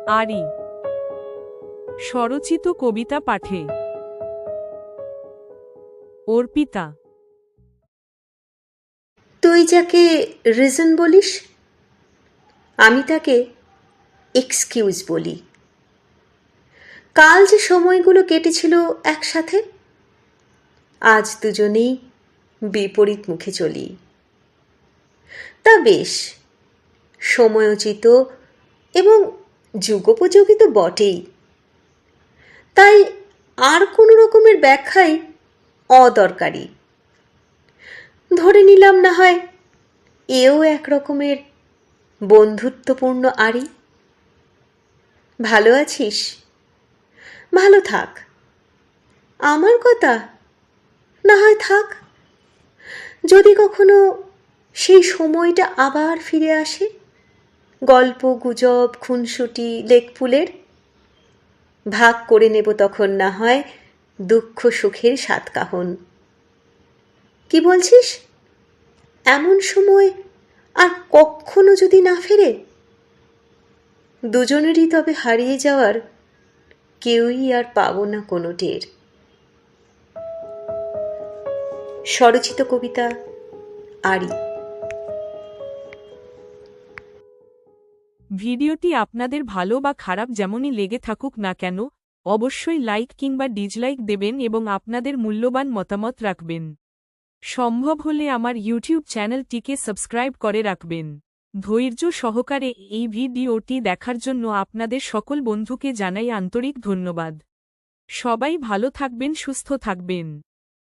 আরি স্বরচিত কবিতা পাঠে অর্পিতা। তুই যাকে রিজন বলিস, আমি তাকে এক্সকিউজ বলি। কাল যে সময়গুলো কেটেছিল একসাথে, আজ দুজনেই বিপরীত মুখে চলি। তা বেশ, সময়োচিত এবং যুগোপযোগী তো বটেই। তাই আর কোনো রকমের ব্যাখ্যাই অদরকারি। ধরে নিলাম না হয় এও এক রকমের বন্ধুত্বপূর্ণ আড়ি। ভালো আছিস? ভালো থাক। আমার কথা না হয় থাক। যদি কখনো সেই সময়টা আবার ফিরে আসে, গল্প গুজব খুনসুটি লেকফুলের, ভাগ করে নেব তখন না হয় দুঃখ সুখের সাতকাহন। কি বলছিস? এমন সময় আর কখনো যদি না ফেরে, দুজনেরই তবে হারিয়ে যাওয়ার কেউই আর পাবো না কোনো টের। স্বরচিত কবিতা আরি। ভিডিওটি আপনাদের ভালো বা খারাপ যেমনই লেগে থাকুক না কেন, অবশ্যই লাইক কিংবা ডিসলাইক দেবেন এবং আপনাদের মূল্যবান মতামত রাখবেন। সম্ভব হলে আমার ইউটিউব চ্যানেলটিকে সাবস্ক্রাইব করে রাখবেন। ধৈর্য সহকারে এই ভিডিওটি দেখার জন্য আপনাদের সকল বন্ধুকে জানাই আন্তরিক ধন্যবাদ। সবাই ভালো থাকবেন, সুস্থ থাকবেন।